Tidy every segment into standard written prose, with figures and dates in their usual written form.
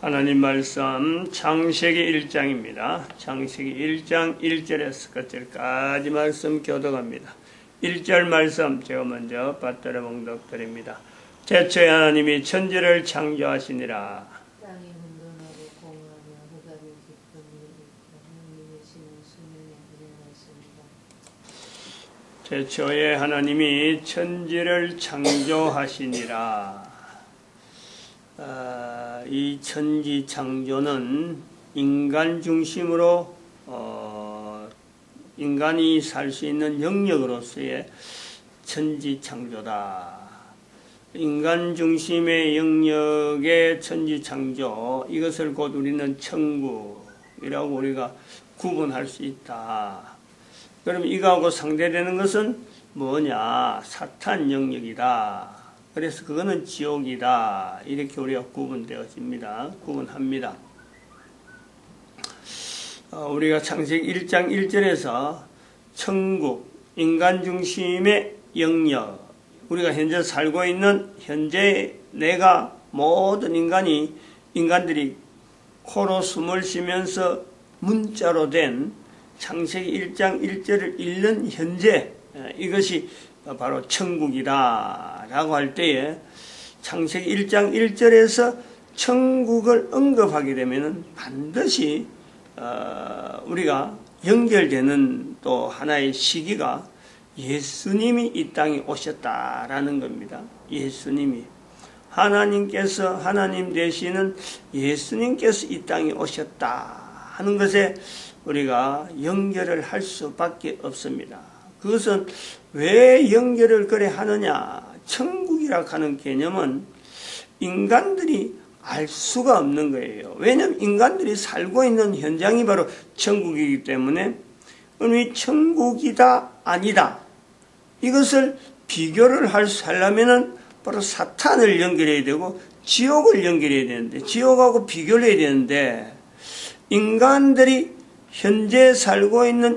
하나님 말씀 창세기 1장입니다. 창세기 1장 1절에서 끝절까지 말씀 교독합니다. 1절 말씀 제가 먼저 받들어 봉독드립니다. 태초에 하나님이 천지를 창조하시니라. 땅이 혼돈하고 공허하며 흑암이 깊은 하나님의 신은 수면에 운행하십니다. 태초에 하나님이 천지를 창조하시니라. 이 천지 창조는 인간 중심으로 인간이 살 수 있는 영역으로서의 천지 창조다. 인간 중심의 영역의 천지 창조, 이것을 곧 우리는 천국이라고 우리가 구분할 수 있다. 그럼 이거하고 상대되는 것은 뭐냐? 사탄 영역이다. 그래서 그거는 지옥이다. 이렇게 우리가 구분합니다. 우리가 창세기 1장 1절에서 천국, 인간 중심의 영역, 우리가 현재 살고 있는 현재 내가 모든 인간들이 코로 숨을 쉬면서 문자로 된 창세기 1장 1절을 읽는 현재, 이것이 바로 천국이다 라고 할 때에 창세기 1장 1절에서 천국을 언급하게 되면 반드시 우리가 연결되는 또 하나의 시기가 예수님이 이 땅에 오셨다라는 겁니다. 예수님이 하나님께서 하나님 되시는 예수님께서 이 땅에 오셨다 하는 것에 우리가 연결을 할 수밖에 없습니다. 그것은 왜 연결을 그래 하느냐? 천국이라 하는 개념은 인간들이 알 수가 없는 거예요. 왜냐하면 인간들이 살고 있는 현장이 바로 천국이기 때문에 우리 천국이다 아니다 이것을 비교를 하려면 바로 사탄을 연결해야 되고 지옥을 연결해야 되는데, 지옥하고 비교를 해야 되는데, 인간들이 현재 살고 있는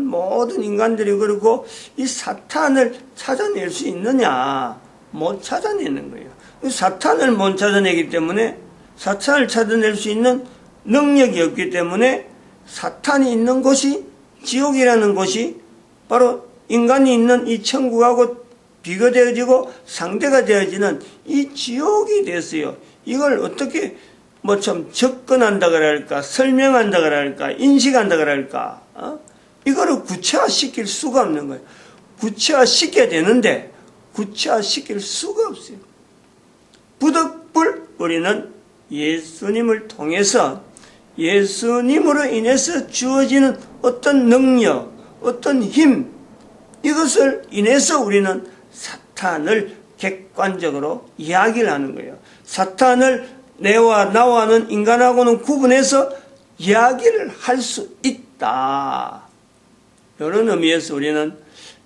모든 인간들이 그렇고 이 사탄을 찾아낼 수 있느냐? 못 찾아내는 거예요. 사탄을 못 찾아내기 때문에, 사탄을 찾아낼 수 있는 능력이 없기 때문에 사탄이 있는 곳이, 지옥이라는 곳이 바로 인간이 있는 이 천국하고 비교되어지고 상대가 되어지는 이 지옥이 됐어요. 이걸 어떻게 참 접근한다 그럴까, 설명한다 그럴까, 인식한다 그럴까, 이거를 구체화시킬 수가 없는 거예요. 구체화시켜야 되는데 구체화시킬 수가 없어요. 부득불 우리는 예수님을 통해서, 예수님으로 인해서 주어지는 어떤 능력, 어떤 힘, 이것을 인해서 우리는 사탄을 객관적으로 이야기를 하는 거예요. 사탄을 내와 나와는 인간하고는 구분해서 이야기를 할 수 있다. 이런 의미에서 우리는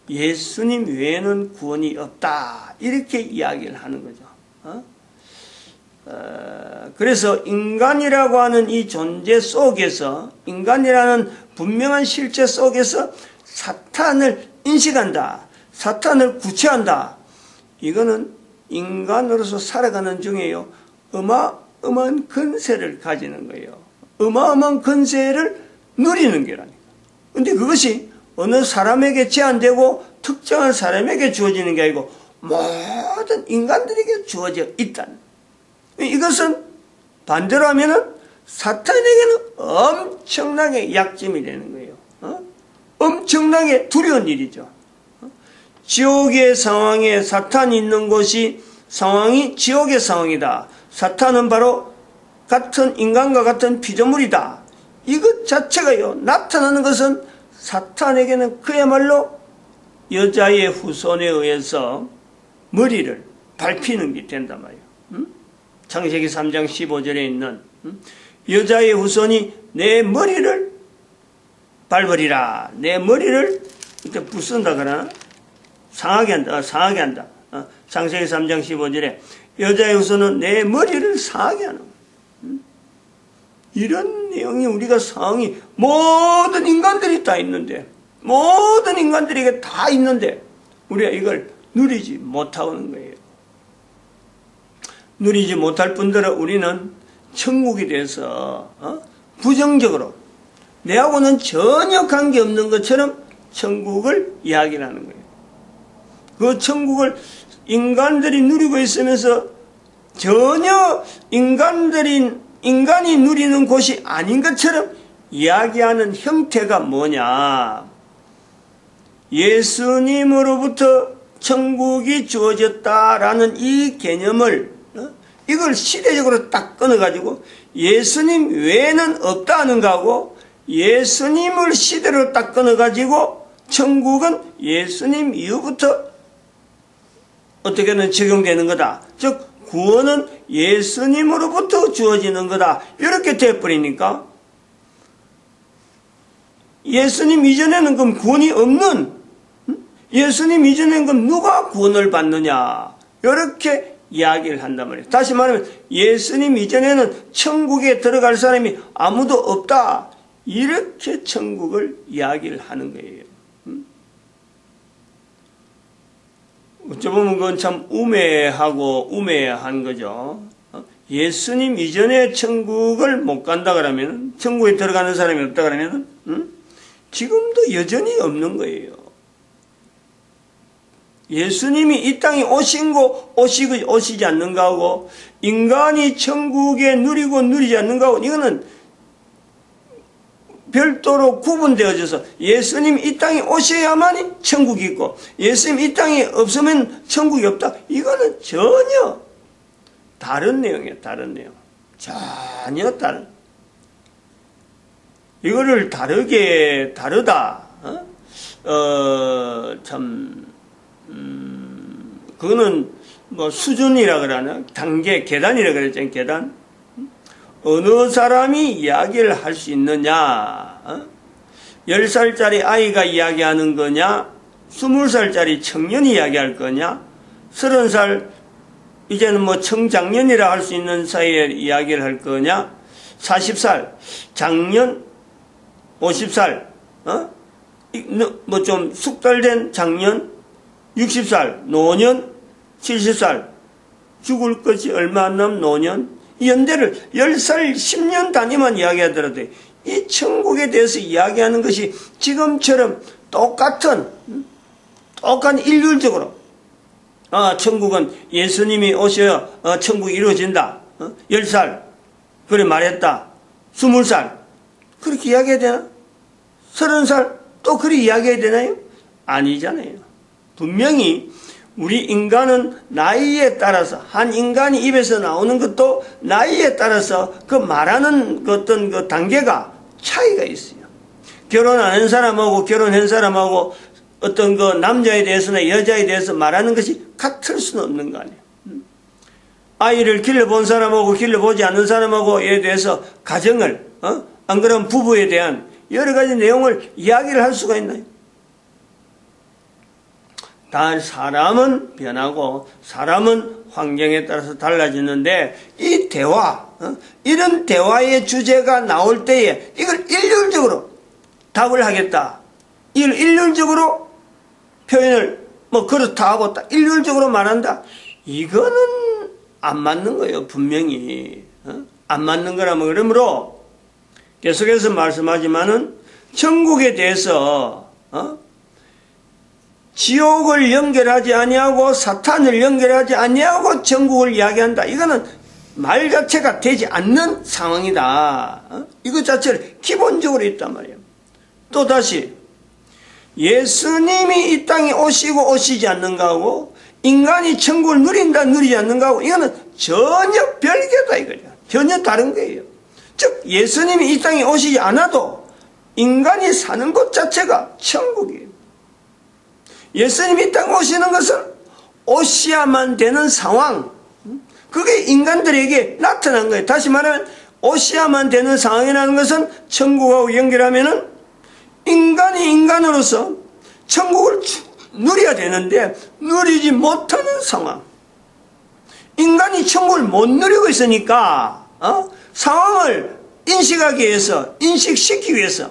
예수님 외에는 구원이 없다. 이렇게 이야기를 하는 거죠. 그래서 인간이라고 하는 이 존재 속에서, 인간이라는 분명한 실체 속에서 사탄을 인식한다. 사탄을 구체한다. 이거는 인간으로서 살아가는 중에요. 어마어마한 권세를 가지는 거예요. 어마어마한 권세를 누리는 게라니까. 근데 그것이 어느 사람에게 제한되고 특정한 사람에게 주어지는 게 아니고 모든 인간들에게 주어져 있다는. 이것은 반대로 하면은 사탄에게는 엄청나게 약점이 되는 거예요. 엄청나게 두려운 일이죠. 지옥의 상황에 사탄이 있는 곳이, 상황이 지옥의 상황이다. 사탄은 바로 같은 인간과 같은 피조물이다. 이것 자체가요, 나타나는 것은 사탄에게는 그야말로 여자의 후손에 의해서 머리를 밟히는 게 된단 말이에요. 창세기 3장 15절에 있는 여자의 후손이 내 머리를 밟으리라. 내 머리를 이렇게 부순다 그러나 상하게 한다. 창세기 3장 15절에 여자의 후손은 내 머리를 상하게 하는 거예요. 이런 내용이 우리가 상황이 모든 인간들이 다 있는데, 모든 인간들에게 다 있는데 우리가 이걸 누리지 못하는 거예요. 누리지 못할 뿐더러 우리는 천국에 대해서 부정적으로 내하고는 전혀 관계없는 것처럼 천국을 이야기를 하는 거예요. 그 천국을 인간들이 누리고 있으면서 전혀 인간이 누리는 곳이 아닌 것처럼 이야기하는 형태가 뭐냐? 예수님으로부터 천국이 주어졌다라는 이 개념을 이걸 시대적으로 딱 끊어가지고 예수님 외에는 없다 하는 거하고 예수님을 시대로 딱 끊어가지고 천국은 예수님 이후부터 어떻게든 적용되는 거다. 즉 구원은 예수님으로부터 주어지는 거다. 이렇게 돼버리니까 예수님 이전에는 그럼 구원이 없는, 예수님 이전에는 그럼 누가 구원을 받느냐, 이렇게 이야기를 한단 말이에요. 다시 말하면 예수님 이전에는 천국에 들어갈 사람이 아무도 없다, 이렇게 천국을 이야기를 하는 거예요. 어쩌보면 그건 참 우매한 거죠. 예수님 이전에 천국을 못 간다 그러면, 천국에 들어가는 사람이 없다 그러면 지금도 여전히 없는 거예요. 예수님이 이 땅에 오시지 않는가 하고 인간이 천국에 누리고 누리지 않는가 하고 이거는 별도로 구분되어져서 예수님 이 땅에 오셔야만이 천국이 있고 예수님 이 땅에 없으면 천국이 없다. 이거는 전혀 다른 내용이에요. 다른 내용. 전혀 다른. 이거를 다르다. 그거는 뭐 수준이라 그러나 단계, 계단이라 그랬잖아요. 계단. 어느 사람이 이야기를 할 수 있느냐? 10살짜리 아이가 이야기하는 거냐? 20살짜리 청년이 이야기할 거냐? 30살, 이제는 뭐 청장년이라 할 수 있는 사이에 이야기를 할 거냐? 40살, 장년, 50살, 뭐 좀 숙달된 장년, 60살, 노년, 70살, 죽을 것이 얼마 안 남은 노년, 이 연대를 10살, 10년 단위만 이야기하더라도 이 천국에 대해서 이야기하는 것이 지금처럼 똑같은 일률적으로 천국은 예수님이 오셔야 천국이 이루어진다. 10살 그래 말했다. 20살 그렇게 이야기해야 되나? 30살 또 그렇게 이야기해야 되나요? 아니잖아요. 분명히 우리 인간은 나이에 따라서 한 인간이 입에서 나오는 것도 나이에 따라서 그 말하는 어떤 그 단계가 차이가 있어요. 결혼 안 한 사람하고 결혼한 사람하고 어떤 그 남자에 대해서나 여자에 대해서 말하는 것이 같을 수는 없는 거 아니에요. 아이를 길러본 사람하고 길러보지 않는 사람하고에 대해서 가정을 안 그러면 부부에 대한 여러 가지 내용을 이야기를 할 수가 있나요? 다 사람은 변하고 사람은 환경에 따라서 달라지는데 이 대화, 이런 대화의 주제가 나올 때에 이걸 일률적으로 답을 하겠다. 이걸 일률적으로 표현을 뭐 그렇다 하고 딱 일률적으로 말한다. 이거는 안 맞는 거예요. 분명히. 안 맞는 거라면 그러므로 계속해서 말씀하지만은 천국에 대해서 지옥을 연결하지 아니하고 사탄을 연결하지 아니하고 천국을 이야기한다. 이거는 말 자체가 되지 않는 상황이다. 이것 자체를 기본적으로 있단 말이에요. 또다시 예수님이 이 땅에 오시고 오시지 않는가 하고 인간이 천국을 누린다 누리지 않는가 하고 이거는 전혀 별개다 이거죠. 전혀 다른 거예요. 즉 예수님이 이 땅에 오시지 않아도 인간이 사는 곳 자체가 천국이에요. 예수님이 이 땅에 오시는 것은 오셔야만 되는 상황, 그게 인간들에게 나타난 거예요. 다시 말하면 오셔야만 되는 상황이라는 것은 천국하고 연결하면은 인간이 인간으로서 천국을 누려야 되는데 누리지 못하는 상황, 인간이 천국을 못 누리고 있으니까 상황을 인식하기 위해서, 인식시키기 위해서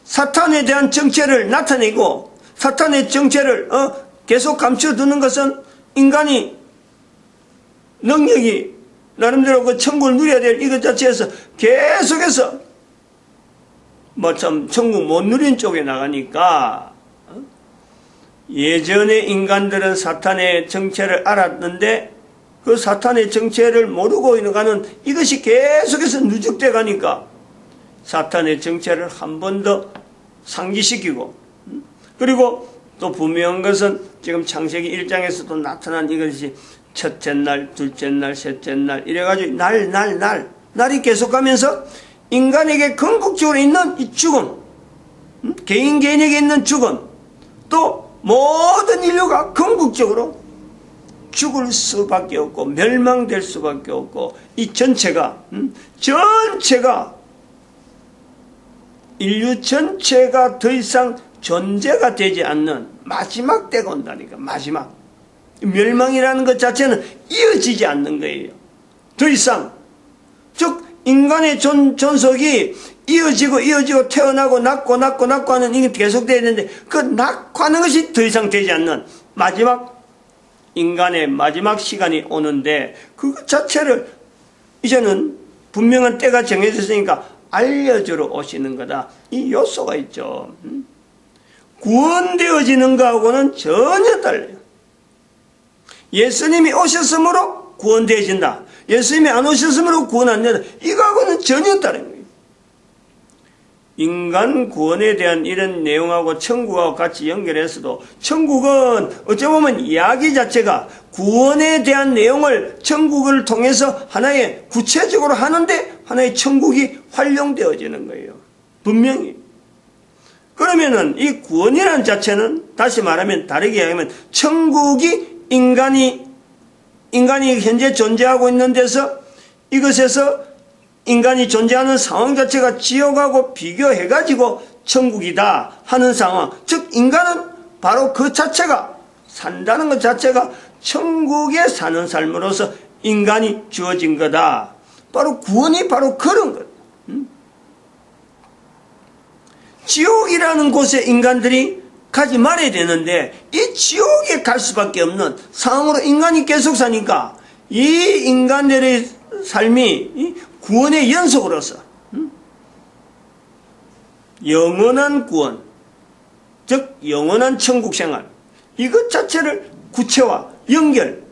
사탄에 대한 정체를 나타내고 사탄의 정체를 계속 감춰두는 것은 인간이 능력이 나름대로 그 천국을 누려야 될 이것 자체에서 계속해서 뭐 참 천국 못 누린 쪽에 나가니까 예전에 인간들은 사탄의 정체를 알았는데 그 사탄의 정체를 모르고 가는 이것이 계속해서 누적돼 가니까 사탄의 정체를 한 번 더 상기시키고 그리고 또 분명한 것은 지금 창세기 1장에서도 나타난 이것이 첫째 날, 둘째 날, 셋째 날 이래가지고 날이 계속가면서 인간에게 궁극적으로 있는 이 죽음, 개인에게 있는 죽음, 또 모든 인류가 궁극적으로 죽을 수밖에 없고 멸망될 수밖에 없고 이 전체가 인류 전체가 더 이상 존재가 되지 않는 마지막 때가 온다니까. 마지막 멸망이라는 것 자체는 이어지지 않는 거예요. 더 이상 즉 인간의 존속이 이어지고 태어나고 낳고 하는 이게 계속돼야 되는데 그 낳고하는 것이 더 이상 되지 않는 마지막 인간의 마지막 시간이 오는데 그 자체를 이제는 분명한 때가 정해졌으니까 알려주러 오시는 거다. 이 요소가 있죠. 구원되어지는 것하고는 전혀 달라요. 예수님이 오셨으므로 구원되어진다. 예수님이 안 오셨으므로 구원 안 된다. 이거하고는 전혀 다른 거예요. 인간 구원에 대한 이런 내용하고 천국하고 같이 연결해서도 천국은 어찌 보면 이야기 자체가 구원에 대한 내용을 천국을 통해서 하나의 구체적으로 하는데 하나의 천국이 활용되어지는 거예요. 분명히. 그러면은 이 구원이라는 자체는 다시 말하면 다르게 이야기하면 천국이 인간이 현재 존재하고 있는 데서 이것에서 인간이 존재하는 상황 자체가 지옥하고 비교해가지고 천국이다 하는 상황. 즉 인간은 바로 그 자체가 산다는 것 자체가 천국에 사는 삶으로서 인간이 주어진 거다. 바로 구원이 바로 그런 것. 지옥이라는 곳에 인간들이 가지 말아야 되는데 이 지옥에 갈 수밖에 없는 상황으로 인간이 계속 사니까 이 인간들의 삶이 구원의 연속으로서 영원한 구원, 즉 영원한 천국 생활 이것 자체를 구체화, 연결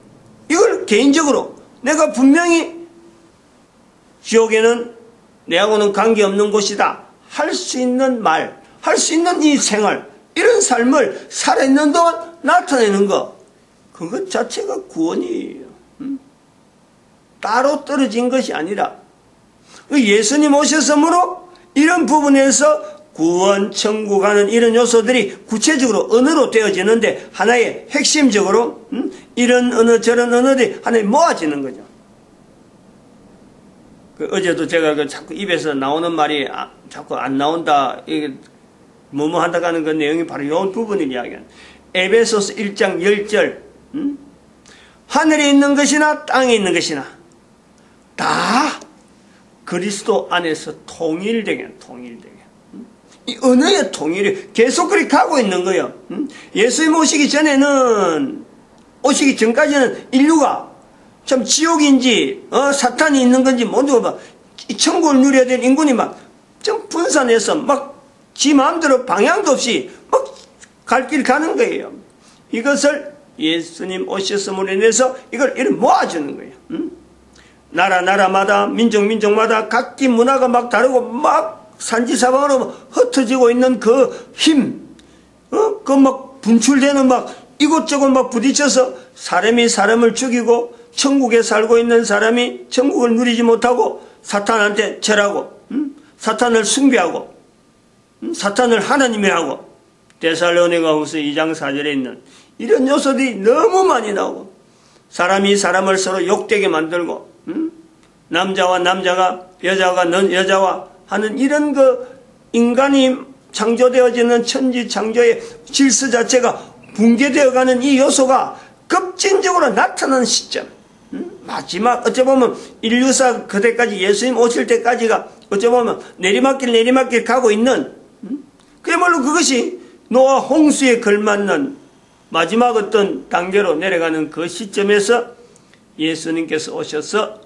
이걸 개인적으로 내가 분명히 지옥에는 내하고는 관계없는 곳이다 할 수 있는 말, 할 수 있는 이 생활 이런 삶을 살아있는 동안 나타내는 것 그것 자체가 구원이에요. 따로 떨어진 것이 아니라 예수님 오셨으므로 이런 부분에서 구원, 천국 하는 이런 요소들이 구체적으로 언어로 되어지는데 하나의 핵심적으로 이런 언어 저런 언어들이 하나에 모아지는 거죠. 어제도 제가 자꾸 입에서 나오는 말이 자꾸 안 나온다 이게 뭐뭐 한다고 하는 그 내용이 바로 이 부분을 이야기하는 에베소서 1장 10절 하늘에 있는 것이나 땅에 있는 것이나 다 그리스도 안에서 통일되게 이 언어의 통일이 계속 그렇게 가고 있는 거예요. 예수님 오시기 전까지는 인류가 참 지옥인지 사탄이 있는 건지 모두 막 천국을 누려야 될 인군이 막 좀 분산해서 막 지 마음대로 방향도 없이 막 갈 길 가는 거예요. 이것을 예수님 오셨음으로 인해서 이걸 이렇게 모아주는 거예요. 나라마다 민족마다 각기 문화가 막 다르고 막 산지사방으로 흩어지고 있는 그 힘, 그 막 분출되는 막 이곳저곳 막 부딪혀서 사람이 사람을 죽이고 천국에 살고 있는 사람이 천국을 누리지 못하고 사탄한테 절하고 사탄을 숭배하고 사탄을 하나님이 하고 데살로니가후서 2장 4절에 있는 이런 요소들이 너무 많이 나오고 사람이 사람을 서로 욕되게 만들고 남자와 남자가 여자가 여자와 하는 이런 그 인간이 창조되어지는 천지 창조의 질서 자체가 붕괴되어가는 이 요소가 급진적으로 나타나는 시점 마지막 어찌 보면 인류사 그때까지 예수님 오실 때까지가 어찌 보면 내리막길 가고 있는 그야말로 그것이 노아 홍수에 걸맞는 마지막 어떤 단계로 내려가는 그 시점에서 예수님께서 오셔서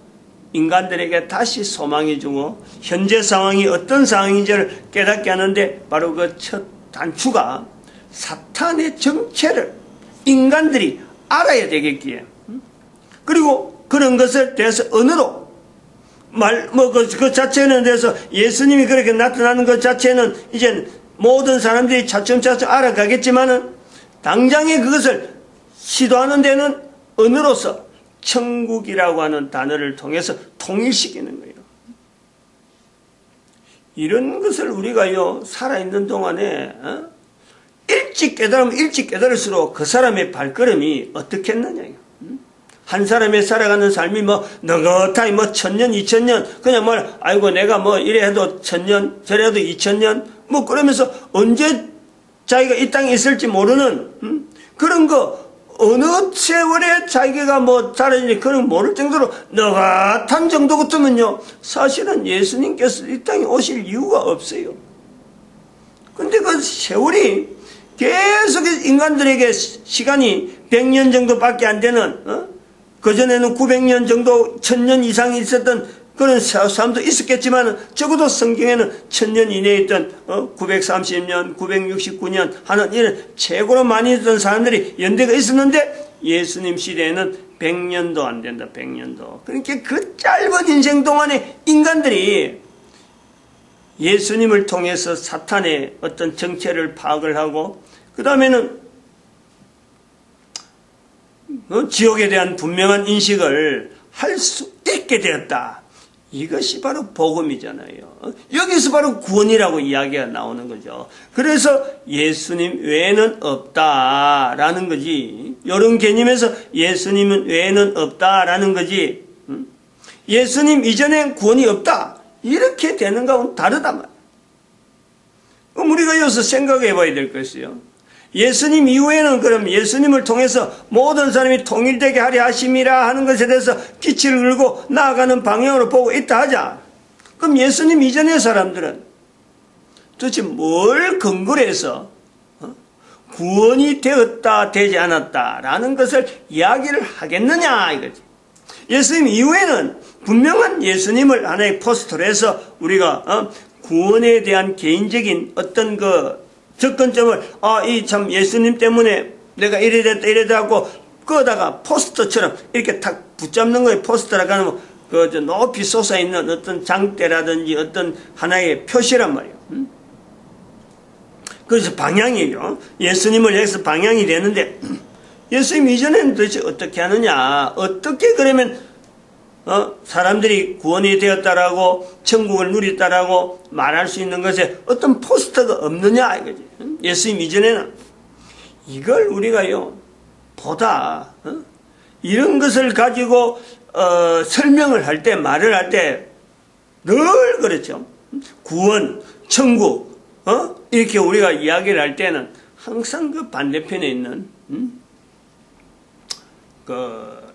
인간들에게 다시 소망이 주고 현재 상황이 어떤 상황인지를 깨닫게 하는데 바로 그 첫 단추가 사탄의 정체를 인간들이 알아야 되겠기에, 그리고 그런 것을 대해서 언어로 그 자체는 대해서 예수님이 그렇게 나타나는 것 자체는 이제 모든 사람들이 차츰차츰 알아가겠지만은 당장에 그것을 시도하는 데는 언어로서 천국이라고 하는 단어를 통해서 통일시키는 거예요. 이런 것을 우리가요, 살아있는 동안에, 일찍 깨달으면 일찍 깨달을수록 그 사람의 발걸음이 어떻겠느냐. 한 사람의 살아가는 삶이 너긋하게 1000년, 2000년, 그냥 아이고, 내가 이래 해도 1000년, 저래 해도 2000년, 그러면서 언제 자기가 이 땅에 있을지 모르는, 그런 거, 어느 세월에 자기가 살아있는지 그런 모를 정도로 너긋한 정도 같으면요, 사실은 예수님께서 이 땅에 오실 이유가 없어요. 근데 그 세월이 계속 인간들에게 시간이 100년 정도밖에 안 되는, 그전에는 900년 정도, 1000년 이상이 있었던 그런 사람도 있었겠지만, 적어도 성경에는 1000년 이내에 있던, 930년, 969년 하는 이런 최고로 많이 있던 사람들이 연대가 있었는데, 예수님 시대에는 100년도 안 된다, 100년도. 그러니까 그 짧은 인생 동안에 인간들이 예수님을 통해서 사탄의 어떤 정체를 파악을 하고, 그 다음에는 지옥에 대한 분명한 인식을 할 수 있게 되었다. 이것이 바로 복음이잖아요. 여기서 바로 구원이라고 이야기가 나오는 거죠. 그래서 예수님 외에는 없다라는 거지. 이런 개념에서 예수님 외에는 없다라는 거지. 예수님 이전엔 구원이 없다. 이렇게 되는 거하고는 다르단 말이에요. 그럼 우리가 여기서 생각해 봐야 될 것이요. 예수님 이후에는 그럼 예수님을 통해서 모든 사람이 통일되게 하려 하심이라 하는 것에 대해서 빛을 걸고 나아가는 방향으로 보고 있다 하자. 그럼 예수님 이전의 사람들은 도대체 뭘 근거로 해서 구원이 되었다 되지 않았다라는 것을 이야기를 하겠느냐 이거지. 예수님 이후에는 분명한 예수님을 하나의 포스터로 해서 우리가 구원에 대한 개인적인 어떤 접근점을, 이 참 예수님 때문에 내가 이래 됐다, 이래 됐고, 거다가 포스터처럼 이렇게 탁 붙잡는 거에 포스터라고 하는 높이 솟아있는 어떤 장대라든지 어떤 하나의 표시란 말이에요. 그래서 방향이에요. 예수님을 여기서 방향이 되는데, 예수님 이전에는 도대체 어떻게 하느냐, 어떻게 그러면 사람들이 구원이 되었다라고 천국을 누렸다라고 말할 수 있는 것에 어떤 포스터가 없느냐 이거지. 예수님 이전에는 이걸 우리가요 보다 이런 것을 가지고 설명을 할 때 말을 할 때 늘 그렇죠. 구원, 천국 이렇게 우리가 이야기를 할 때는 항상 그 반대편에 있는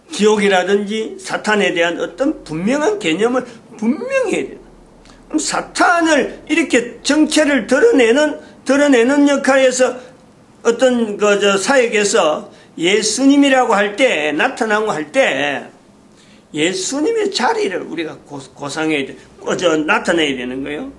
지옥이라든지 사탄에 대한 어떤 분명한 개념을 분명히 해야 돼요. 그럼 사탄을 이렇게 정체를 드러내는 역할에서 어떤 사역에서 예수님이라고 할 때, 나타나고 할 때, 예수님의 자리를 우리가 고상해야 돼. 나타내야 되는 거예요.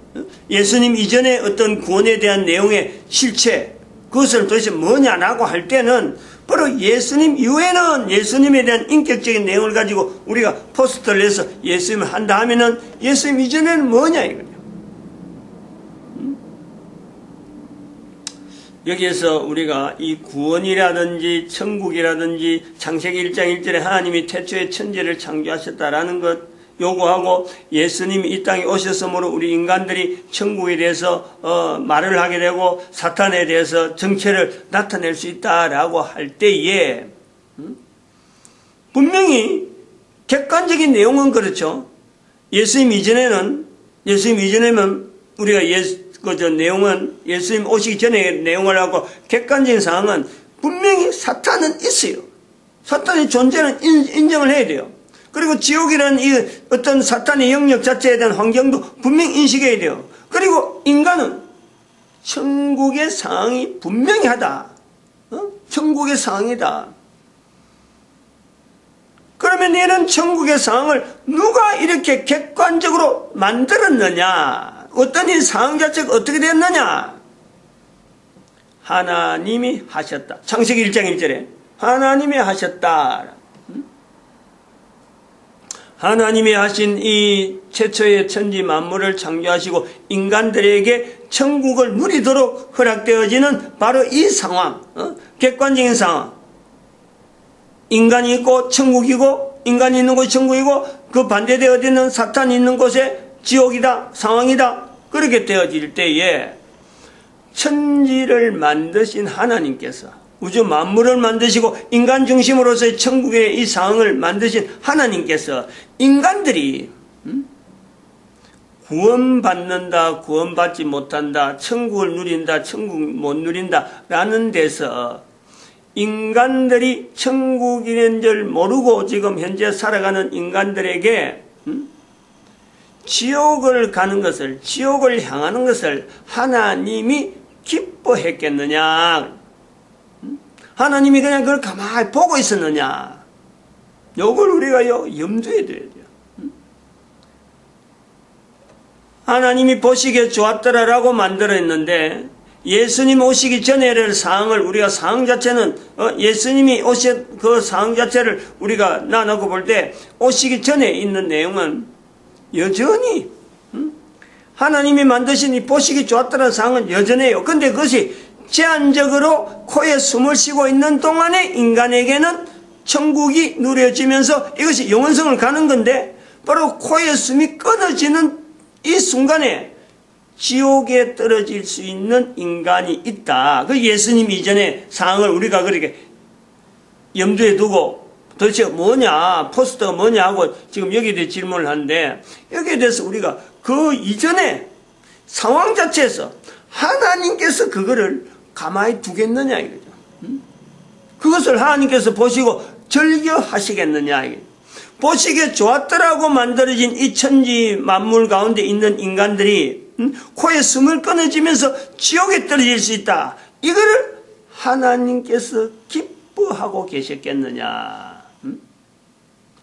예수님 이전에 어떤 구원에 대한 내용의 실체, 그것을 도대체 뭐냐라고 할 때는 바로 예수님 이후에는 예수님에 대한 인격적인 내용을 가지고 우리가 포스터를 해서 예수님을 한다 하면은 예수님 이전에는 뭐냐 이거죠. 여기에서 우리가 이 구원이라든지 천국이라든지 창세기 1장 1절에 하나님이 태초에 천지를 창조하셨다라는 것 요구하고 예수님이 이 땅에 오셨으므로 우리 인간들이 천국에 대해서 말을 하게 되고 사탄에 대해서 정체를 나타낼 수 있다라고 할 때에 분명히 객관적인 내용은 그렇죠. 예수님 이전에는 우리가 내용은 예수님 오시기 전에 내용을 하고 객관적인 상황은 분명히 사탄은 있어요. 사탄의 존재는 인정을 해야 돼요. 그리고 지옥이라는 이 어떤 사탄의 영역 자체에 대한 환경도 분명히 인식해야 돼요. 그리고 인간은 천국의 상황이 분명히 하다. 천국의 상황이다. 그러면 이런 천국의 상황을 누가 이렇게 객관적으로 만들었느냐? 어떤 이 상황 자체가 어떻게 됐느냐? 하나님이 하셨다. 창세기 1장 1절에 하나님이 하셨다. 하나님이 하신 이 최초의 천지 만물을 창조하시고 인간들에게 천국을 누리도록 허락되어지는 바로 이 상황, 객관적인 상황. 인간이 있고 천국이고, 인간이 있는 곳이 천국이고, 그 반대되어 있는 사탄이 있는 곳에 지옥이다, 상황이다. 그렇게 되어질 때에 천지를 만드신 하나님께서, 우주 만물을 만드시고 인간 중심으로서의 천국의 이 상황을 만드신 하나님께서 인간들이 구원받는다, 구원받지 못한다, 천국을 누린다, 천국 못 누린다 라는 데서 인간들이 천국인 줄 모르고 지금 현재 살아가는 인간들에게 지옥을 가는 것을, 지옥을 향하는 것을 하나님이 기뻐했겠느냐? 하나님이 그냥 그걸 가만히 보고 있었느냐? 요걸 우리가 염두에 둬야 돼요. 하나님이 보시기에 좋았더라라고 만들어냈는데 예수님 오시기 전에를 상황을 우리가 상황 자체는 예수님이 오신 그 상황 자체를 우리가 나누고 볼 때 오시기 전에 있는 내용은 여전히 하나님이 만드신 이 보시기 좋았다는 상황은 여전해요. 근데 그것이 제한적으로 코에 숨을 쉬고 있는 동안에 인간에게는 천국이 누려지면서 이것이 영원성을 가는 건데 바로 코에 숨이 끊어지는 이 순간에 지옥에 떨어질 수 있는 인간이 있다. 그 예수님 이전의 상황을 우리가 그렇게 염두에 두고 도대체 뭐냐, 포스터가 뭐냐 하고 지금 여기에 대해 질문을 하는데 여기에 대해서 우리가 그 이전에 상황 자체에서 하나님께서 그거를 가만히 두겠느냐 이거죠. 그것을 하나님께서 보시고 즐겨하시겠느냐 이거죠. 보시기에 좋았더라고 만들어진 이 천지 만물 가운데 있는 인간들이 코에 숨을 끊어지면서 지옥에 떨어질 수 있다. 이거를 하나님께서 기뻐하고 계셨겠느냐.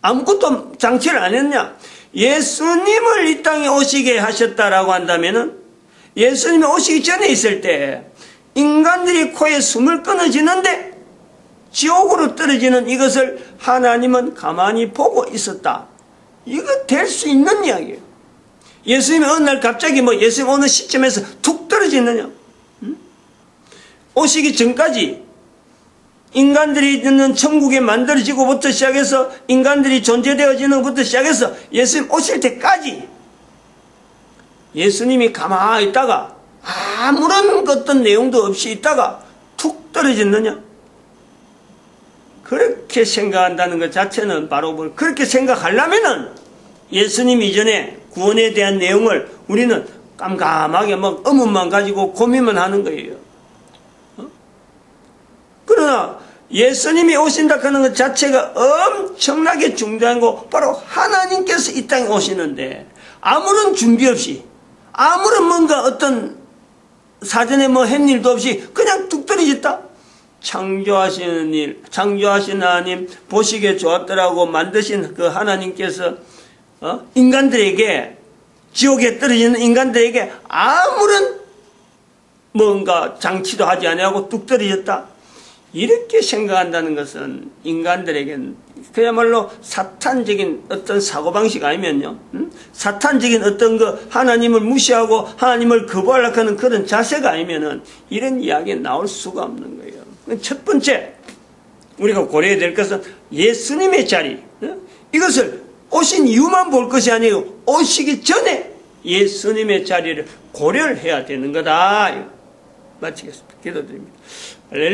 아무것도 장치를 안 했냐. 예수님을 이 땅에 오시게 하셨다라고 한다면은 예수님이 오시기 전에 있을 때 인간들이 코에 숨을 끊어지는데 지옥으로 떨어지는 이것을 하나님은 가만히 보고 있었다. 이거 될 수 있는 이야기예요. 예수님이 어느 날 갑자기 예수님 어느 시점에서 툭 떨어지느냐? 오시기 전까지 인간들이 있는 천국에 만들어지고부터 시작해서 인간들이 존재되어지는 것부터 시작해서 예수님 오실 때까지 예수님이 가만히 있다가 아무런 어떤 내용도 없이 있다가 툭 떨어졌느냐? 그렇게 생각한다는 것 자체는 바로 그렇게 생각하려면은 예수님 이전에 구원에 대한 내용을 우리는 깜깜하게 의문만 가지고 고민만 하는 거예요. 그러나 예수님이 오신다 하는 것 자체가 엄청나게 중요한 거 바로 하나님께서 이 땅에 오시는데 아무런 준비 없이 아무런 뭔가 어떤 사전에 한 일도 없이 그냥 뚝 떨어졌다. 창조하시는 일, 창조하신 하나님 보시기에 좋았더라고 만드신 그 하나님께서 인간들에게 지옥에 떨어지는 인간들에게 아무런 뭔가 장치도 하지 아니하고 뚝 떨어졌다. 이렇게 생각한다는 것은 인간들에게는 그야말로 사탄적인 어떤 사고방식 아니면요. 사탄적인 어떤 하나님을 무시하고 하나님을 거부하려고 하는 그런 자세가 아니면은 이런 이야기가 나올 수가 없는 거예요. 첫 번째 우리가 고려해야 될 것은 예수님의 자리. 이것을 오신 이유만 볼 것이 아니고 오시기 전에 예수님의 자리를 고려를 해야 되는 거다. 마치겠습니다. 기도드립니다. 할렐루야.